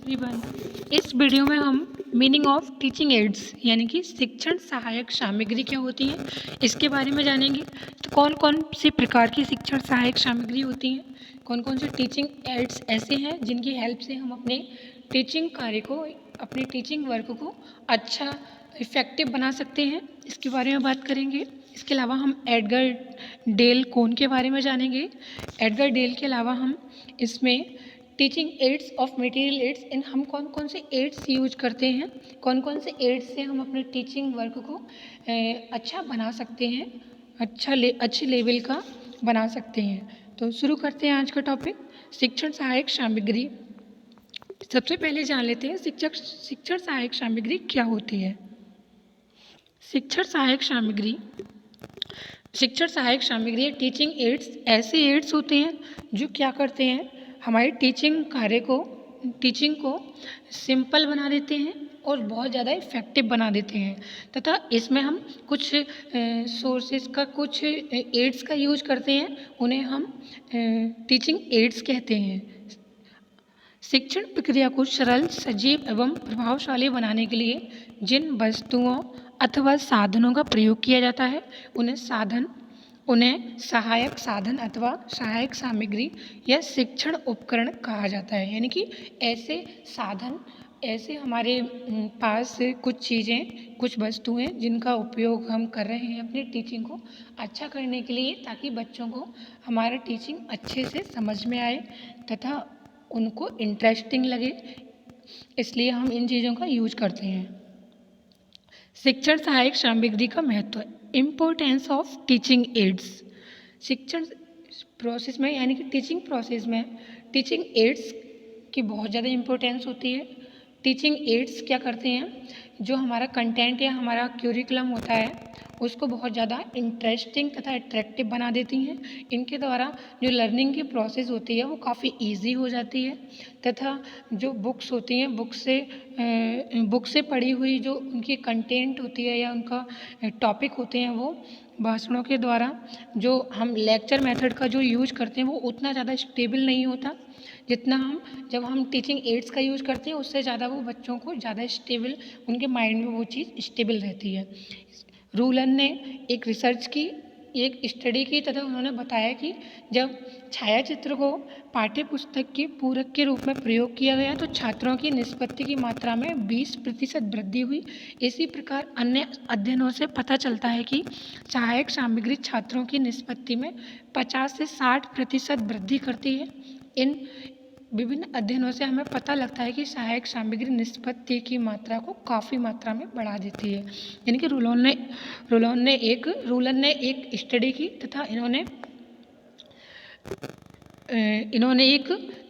Everyone. इस video में हम मीनिंग ऑफ टीचिंग एड्स यानी कि शिक्षण सहायक सामग्री क्या होती है इसके बारे में जानेंगे। तो कौन कौन सी प्रकार की शिक्षण सहायक सामग्री होती हैं, कौन कौन से टीचिंग एड्स ऐसे हैं जिनकी हेल्प से हम अपने टीचिंग कार्य को, अपने टीचिंग वर्क को अच्छा इफ़ेक्टिव बना सकते हैं, इसके बारे में बात करेंगे। इसके अलावा हम एडगर डेल कोन के बारे में जानेंगे। एडगर डेल के अलावा हम इसमें teaching aids of material aids इन हम कौन कौन से एड्स यूज करते हैं, कौन कौन से एड्स से हम अपने टीचिंग वर्क को अच्छा बना सकते हैं, अच्छे लेवल का बना सकते हैं। तो शुरू करते हैं आज का टॉपिक, शिक्षण सहायक सामग्री। सबसे पहले जान लेते हैं शिक्षण सहायक सामग्री क्या होती है। शिक्षण सहायक सामग्री टीचिंग एड्स ऐसे एड्स होते हैं जो क्या करते हैं, हमारी टीचिंग को सिंपल बना देते हैं और बहुत ज़्यादा इफ़ेक्टिव बना देते हैं। तथा इसमें हम कुछ सोर्सेज का, कुछ एड्स का यूज करते हैं, उन्हें हम टीचिंग एड्स कहते हैं। शिक्षण प्रक्रिया को सरल, सजीव एवं प्रभावशाली बनाने के लिए जिन वस्तुओं अथवा साधनों का प्रयोग किया जाता है उन्हें सहायक साधन अथवा सहायक सामग्री या शिक्षण उपकरण कहा जाता है। यानी कि ऐसे साधन, ऐसे हमारे पास कुछ चीज़ें, कुछ वस्तुएं जिनका उपयोग हम कर रहे हैं अपनी टीचिंग को अच्छा करने के लिए, ताकि बच्चों को हमारा टीचिंग अच्छे से समझ में आए तथा उनको इंटरेस्टिंग लगे, इसलिए हम इन चीज़ों का यूज करते हैं। शिक्षण सहायक सामग्री का महत्व, इम्पोर्टेंस ऑफ टीचिंग एड्स। शिक्षण प्रोसेस में यानी कि टीचिंग प्रोसेस में टीचिंग एड्स की बहुत ज़्यादा इम्पोर्टेंस होती है। टीचिंग एड्स क्या करते हैं, जो हमारा कंटेंट या हमारा क्यूरिकुलम होता है उसको बहुत ज़्यादा इंटरेस्टिंग तथा अट्रैक्टिव बना देती हैं। इनके द्वारा जो लर्निंग की प्रोसेस होती है वो काफ़ी इजी हो जाती है तथा जो बुक्स होती हैं, बुक से पढ़ी हुई जो उनकी कंटेंट होती है या उनका टॉपिक होते हैं, वो भाषणों के द्वारा जो हम लेक्चर मेथड का जो यूज करते हैं वो उतना ज़्यादा स्टेबल नहीं होता जितना जब हम टीचिंग एड्स का यूज़ करते हैं, उससे ज़्यादा वो बच्चों को ज़्यादा स्टेबल, उनके माइंड में वो चीज़ स्टेबल रहती है। रूलन ने एक रिसर्च की, एक स्टडी की तथा उन्होंने बताया कि जब छायाचित्र को पाठ्य पुस्तक के पूरक के रूप में प्रयोग किया गया तो छात्रों की निष्पत्ति की मात्रा में 20% वृद्धि हुई। इसी प्रकार अन्य अध्ययनों से पता चलता है कि सहायक सामग्री छात्रों की निष्पत्ति में 50 से 60% वृद्धि करती है। इन विभिन्न अध्ययनों से हमें पता लगता है कि सहायक सामग्री निष्पत्ति की मात्रा को काफ़ी मात्रा में बढ़ा देती है। यानी कि रूलन ने एक स्टडी की तथा इन्होंने एक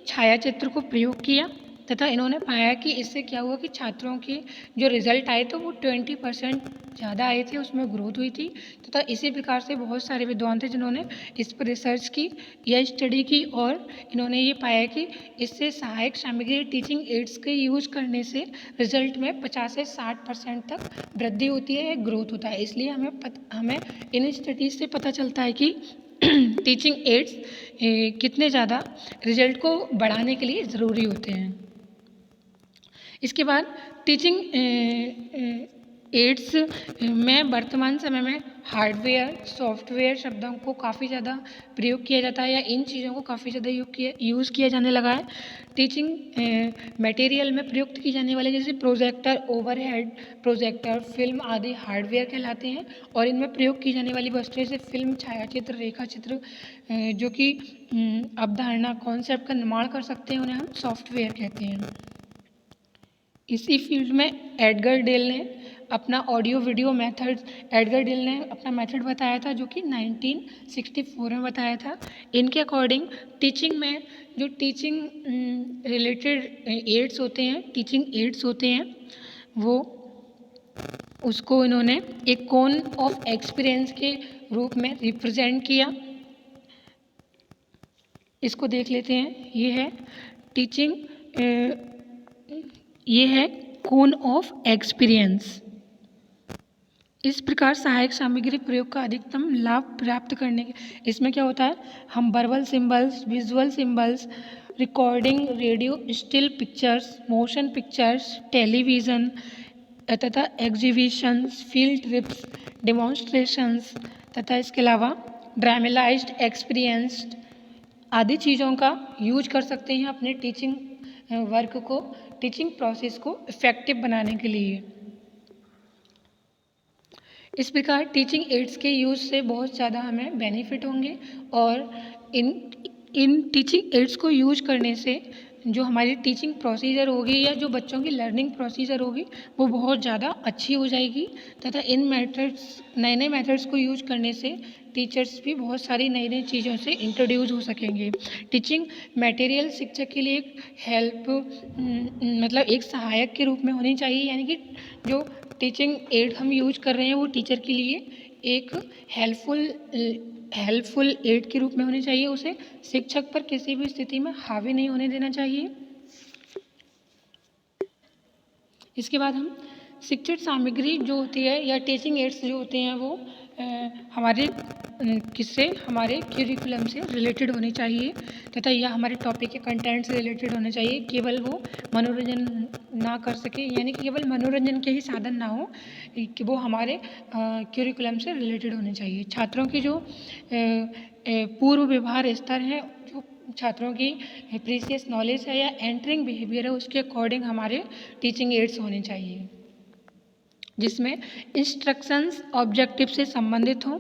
छायाचित्र को प्रयोग किया तथा इन्होंने पाया कि इससे क्या हुआ कि छात्रों के जो रिजल्ट आए तो वो 20% ज़्यादा आए थे, उसमें ग्रोथ हुई थी। तथा इसी प्रकार से बहुत सारे विद्वान थे जिन्होंने इस पर रिसर्च की या स्टडी की और इन्होंने ये पाया कि इससे सहायक सामग्री टीचिंग एड्स के यूज करने से रिजल्ट में 50 से 60% तक वृद्धि होती है या ग्रोथ होता है। इसलिए हमें इन स्टडीज से पता चलता है कि टीचिंग एड्स कितने ज़्यादा रिजल्ट को बढ़ाने के लिए ज़रूरी होते हैं। इसके बाद टीचिंग एड्स में वर्तमान समय में हार्डवेयर, सॉफ्टवेयर शब्दों को काफ़ी ज़्यादा प्रयोग किया जाता है या इन चीज़ों को काफ़ी ज़्यादा यूज़ किया जाने लगा है। टीचिंग मटेरियल में प्रयुक्त की जाने वाले जैसे प्रोजेक्टर, ओवरहेड प्रोजेक्टर, फिल्म आदि हार्डवेयर कहलाते हैं और इनमें प्रयोग की जाने वाली वस्तुएं जैसे फिल्म, छायाचित्र, रेखाचित्र जो कि अवधारणा, कॉन्सेप्ट का निर्माण कर सकते हैं, उन्हें हम सॉफ्टवेयर कहते हैं। इसी फील्ड में एडगर डेल ने अपना एडगर डेल ने अपना मेथड बताया था जो कि 1964 में बताया था। इनके अकॉर्डिंग टीचिंग में जो टीचिंग रिलेटेड एड्स होते हैं वो उसको इन्होंने एक कोन ऑफ एक्सपीरियंस के रूप में रिप्रेजेंट किया। इसको देख लेते हैं, ये है कोन ऑफ एक्सपीरियंस। इस प्रकार सहायक सामग्री प्रयोग का अधिकतम लाभ प्राप्त करने के, इसमें क्या होता है, हम verbal symbols, visual symbols recording, radio, still pictures, motion pictures, television तथा एग्जीबिशंस, फील्ड ट्रिप्स, डेमोन्स्ट्रेशंस तथा इसके अलावा ड्रामेलाइज्ड एक्सपीरियंस्ड आदि चीज़ों का यूज कर सकते हैं अपने टीचिंग वर्क को, टीचिंग प्रोसेस को इफ़ेक्टिव बनाने के लिए। इस प्रकार टीचिंग एड्स के यूज़ से बहुत ज़्यादा हमें बेनिफिट होंगे और इन टीचिंग एड्स को यूज करने से जो हमारी टीचिंग प्रोसीजर होगी या जो बच्चों की लर्निंग प्रोसीजर होगी वो बहुत ज़्यादा अच्छी हो जाएगी तथा इन मेथड्स, नए नए मेथड्स को यूज करने से टीचर्स भी बहुत सारी नई नई चीज़ों से इंट्रोड्यूस हो सकेंगे। टीचिंग मटेरियल शिक्षक के लिए एक हेल्प मतलब एक सहायक के रूप में होनी चाहिए, यानी कि जो टीचिंग एड हम यूज कर रहे हैं वो टीचर के लिए एक हेल्पफुल एड के रूप में होनी चाहिए। उसे शिक्षक पर किसी भी स्थिति में हावी नहीं होने देना चाहिए। इसके बाद हम शिक्षण सामग्री जो होती है या टीचिंग एड्स जो होते हैं वो हमारे हमारे क्यूरिकुलम से रिलेटेड होनी चाहिए तथा यह हमारे टॉपिक के कंटेंट से रिलेटेड होने चाहिए। केवल वो मनोरंजन ना कर सके, यानी कि केवल मनोरंजन के ही साधन ना हो, कि वो हमारे क्यूरिकुलम से रिलेटेड होने चाहिए। छात्रों की जो पूर्व व्यवहार स्तर है, जो छात्रों की प्रीसियस नॉलेज है या एंटरिंग बिहेवियर है, उसके अकॉर्डिंग हमारे टीचिंग एड्स होने चाहिए, जिसमें इंस्ट्रक्शंस ऑब्जेक्टिव से संबंधित हों,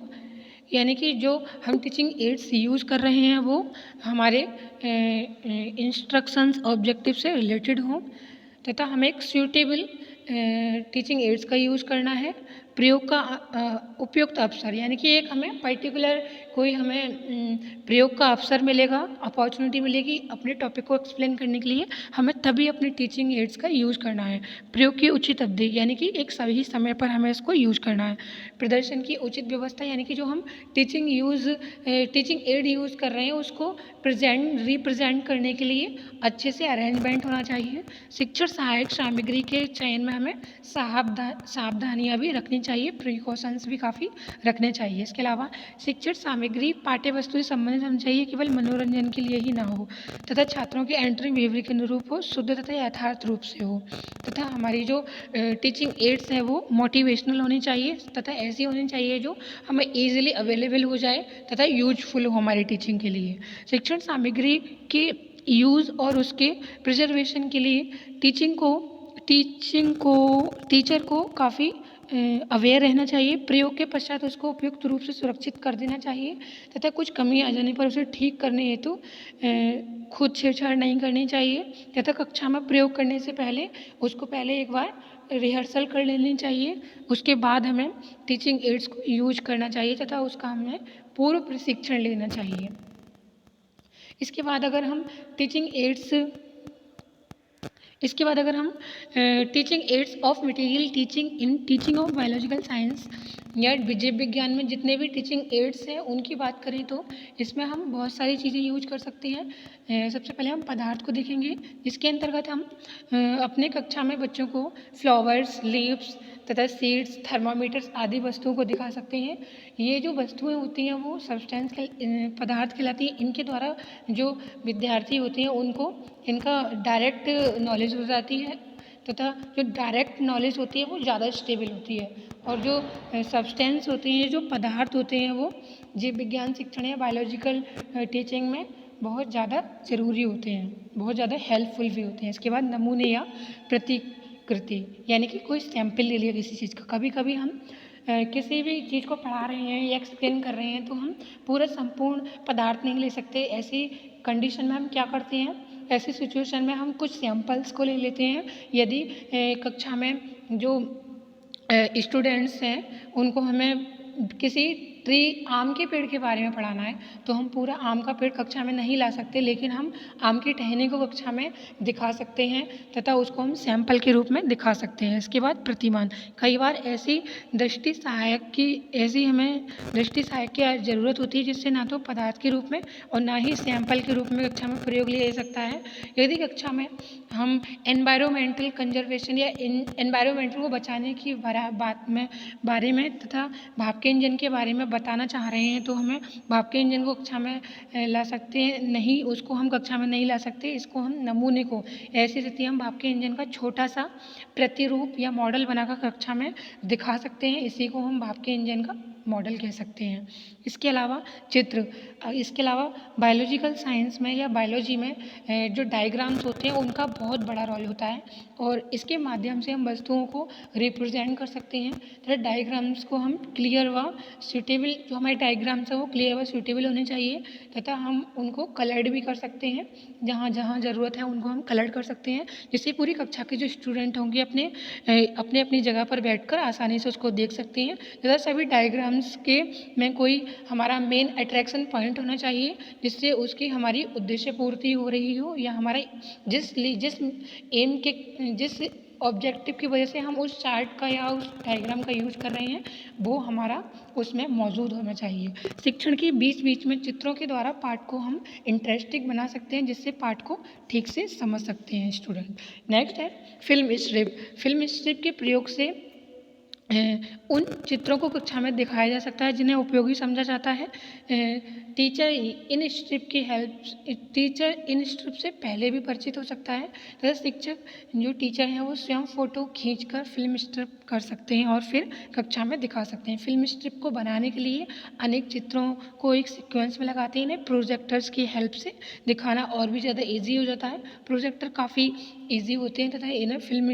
यानी कि जो हम टीचिंग एड्स यूज़ कर रहे हैं वो हमारे इंस्ट्रक्शंस ऑब्जेक्टिव से रिलेटेड हों तथा हमें एक सूटेबल टीचिंग एड्स का यूज़ करना है। प्रयोग का उपयुक्त अवसर, यानी कि एक हमें पर्टिकुलर कोई हमें प्रयोग का अवसर मिलेगा, अपॉर्चुनिटी मिलेगी अपने टॉपिक को एक्सप्लेन करने के लिए, हमें तभी अपने टीचिंग एड्स का यूज़ करना है। प्रयोग की उचित अवधि, यानी कि एक सही समय पर हमें इसको यूज़ करना है। प्रदर्शन की उचित व्यवस्था, यानी कि जो हम टीचिंग एड यूज़ कर रहे हैं उसको रिप्रेजेंट करने के लिए अच्छे से अरेंजमेंट होना चाहिए। शिक्षण सहायक सामग्री के चयन में हमें सावधानियाँ भी रखनी चाहिए, प्रिकॉशंस भी काफ़ी रखने चाहिए। इसके अलावा शिक्षण सामग्री पाठ्य वस्तु से संबंधित होनी चाहिए, केवल मनोरंजन के लिए ही ना हो तथा छात्रों के एंटरिंग बिहेवियर के अनुरूप हो, शुद्ध तथा यथार्थ रूप से हो तथा हमारी जो टीचिंग एड्स है वो मोटिवेशनल होनी चाहिए तथा ऐसी होनी चाहिए जो हमें ईजिली अवेलेबल हो जाए तथा यूजफुल हो हमारी टीचिंग के लिए। शिक्षण सामग्री के यूज़ और उसके प्रिजर्वेशन के लिए टीचर को काफ़ी अवेयर रहना चाहिए। प्रयोग के पश्चात उसको उपयुक्त रूप से सुरक्षित कर देना चाहिए तथा कुछ कमी आ जाने पर उसे ठीक करने हेतु खुद छेड़छाड़ नहीं करनी चाहिए तथा कक्षा में प्रयोग करने से पहले उसको पहले एक बार रिहर्सल कर लेनी चाहिए। उसके बाद हमें टीचिंग एड्स को यूज करना चाहिए तथा उसका हमें पूर्व प्रशिक्षण लेना चाहिए। इसके बाद अगर हम teaching aids of material teaching in teaching of biological science या जीव विज्ञान में जितने भी टीचिंग एड्स हैं उनकी बात करें तो इसमें हम बहुत सारी चीज़ें यूज कर सकते हैं। सबसे पहले हम पदार्थ को देखेंगे, जिसके अंतर्गत हम अपने कक्षा में बच्चों को फ्लावर्स, लीव्स तथा सीड्स, थर्मामीटर्स आदि वस्तुओं को दिखा सकते हैं। ये जो वस्तुएं होती हैं वो सब्सटेंस पदार्थ कहलाती हैं। इनके द्वारा जो विद्यार्थी होते हैं उनको इनका डायरेक्ट नॉलेज हो जाती है तथा जो डायरेक्ट नॉलेज होती है वो ज़्यादा स्टेबल होती है और जो सब्सटेंस होते हैं, जो पदार्थ होते हैं वो जीव विज्ञान शिक्षण या बायोलॉजिकल टीचिंग में बहुत ज़्यादा ज़रूरी होते हैं, बहुत ज़्यादा हेल्पफुल भी होते हैं। इसके बाद नमूने या प्रतिकृति, यानी कि कोई सैंपल ले लिया किसी चीज़ का। कभी कभी हम किसी भी चीज़ को पढ़ा रहे हैं या एक्सप्लेन कर रहे हैं तो हम पूरा संपूर्ण पदार्थ नहीं ले सकते। ऐसी कंडीशन में हम क्या करते हैं, ऐसी सिचुएशन में हम कुछ सैंपल्स को ले लेते हैं। यदि कक्षा में जो स्टूडेंट्स हैं उनको हमें किसी आम के पेड़ के बारे में पढ़ाना है तो हम पूरा आम का पेड़ कक्षा में नहीं ला सकते, लेकिन हम आम की टहनी को कक्षा में दिखा सकते हैं तथा उसको हम सैंपल के रूप में दिखा सकते हैं। इसके बाद प्रतिमान, कई बार ऐसी दृष्टि सहायक की ज़रूरत होती है जिससे ना तो पदार्थ के रूप में और ना ही सैंपल के रूप में कक्षा में प्रयोग लिया जा सकता है। यदि कक्षा में हम एनवायरमेंटल कंजर्वेशन या एनवायरमेंटल को बचाने की बारे में तथा भाप के इंजन के बारे में बताना चाह रहे हैं तो हमें भाप के इंजन को कक्षा में ला सकते हैं, नहीं उसको हम कक्षा में नहीं ला सकते। इसको हम नमूने को, ऐसी स्थिति हम भाप के इंजन का छोटा सा प्रतिरूप या मॉडल बनाकर कक्षा में दिखा सकते हैं। इसी को हम भाप के इंजन का मॉडल कह सकते हैं। इसके अलावा चित्र, इसके अलावा बायोलॉजिकल साइंस में या बायोलॉजी में जो डायग्राम्स होते हैं उनका बहुत बड़ा रोल होता है और इसके माध्यम से हम वस्तुओं को रिप्रेजेंट कर सकते हैं। तथा डायग्राम्स को हम क्लियर व सूटेबल, जो हमारे डायग्राम्स हैं वो क्लियर व सूटेबल होने चाहिए तथा हम उनको कलर्ड भी कर सकते हैं। जहाँ जहाँ ज़रूरत है उनको हम कलर्ड कर सकते हैं, जिससे पूरी कक्षा के जो स्टूडेंट होंगे अपने अपनी जगह पर बैठकर आसानी से उसको देख सकते हैं। तथा सभी डायग्राम्स के में कोई हमारा मेन अट्रैक्शन पॉइंट होना चाहिए, जिससे उसकी हमारी उद्देश्य पूर्ति हो रही हो या हमारा जिस ऑब्जेक्टिव की वजह से हम उस चार्ट का या उस डायग्राम का यूज कर रहे हैं वो हमारा उसमें मौजूद होना चाहिए। शिक्षण के बीच बीच में चित्रों के द्वारा पाठ को हम इंटरेस्टिंग बना सकते हैं, जिससे पाठ को ठीक से समझ सकते हैं स्टूडेंट। नेक्स्ट है फिल्म स्ट्रिप। फिल्म स्ट्रिप के प्रयोग से उन चित्रों को कक्षा में दिखाया जा सकता है जिन्हें उपयोगी समझा जाता है। टीचर इन स्ट्रिप से पहले भी परिचित हो सकता है तथा शिक्षक जो टीचर हैं वो स्वयं फ़ोटो खींचकर फिल्म स्ट्रिप कर सकते हैं और फिर कक्षा में दिखा सकते हैं। फिल्म स्ट्रिप को बनाने के लिए अनेक चित्रों को एक सीक्वेंस में लगाते हैं। इन्हें प्रोजेक्टर्स की हेल्प से दिखाना और भी ज़्यादा ईजी हो जाता है। प्रोजेक्टर काफ़ी ईजी होते हैं तथा इन्हें फिल्म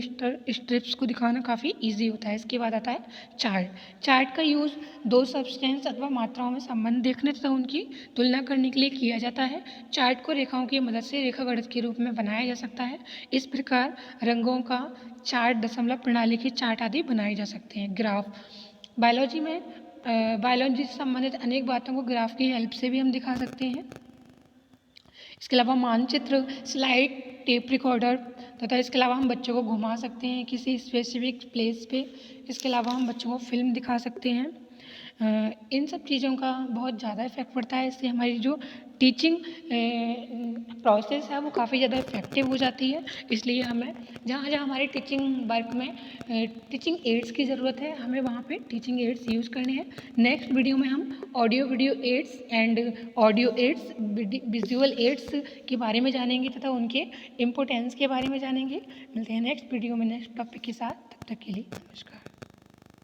स्ट्रिप्स को दिखाना काफ़ी ईजी होता है। इसके बाद आता है चार्ट। चार्ट का यूज़ दो सब्सटेंस अथवा मात्राओं में संबंध देखने तथा उनकी तुलना करने के लिए किया जाता है। चार्ट को रेखाओं की मदद से रेखागणित के रूप में बनाया जा सकता है। इस प्रकार रंगों का चार्ट, दशमलव प्रणाली के चार्ट आदि बनाए जा सकते हैं। ग्राफ, बायोलॉजी से संबंधित अनेक बातों को ग्राफ की हेल्प से भी हम दिखा सकते हैं। इसके अलावा मानचित्र, स्लाइड, टेप रिकॉर्डर तथा इसके अलावा हम बच्चों को घुमा सकते हैं किसी स्पेसिफिक प्लेस पे। इसके अलावा हम बच्चों को फिल्म दिखा सकते हैं। इन सब चीज़ों का बहुत ज़्यादा इफेक्ट पड़ता है। इससे हमारी जो टीचिंग प्रोसेस है वो काफ़ी ज़्यादा इफेक्टिव हो जाती है। इसलिए हमें जहाँ जहाँ हमारे टीचिंग वर्क में टीचिंग एड्स की ज़रूरत है हमें वहाँ पे टीचिंग एड्स यूज़ करने हैं। नेक्स्ट वीडियो में हम audio video aids and audio aids, visual aids के बारे में जानेंगे तथा उनके इम्पोर्टेंस के बारे में जानेंगे। मिलते हैं नेक्स्ट वीडियो में नेक्स्ट टॉपिक के साथ। तब तक के लिए नमस्कार।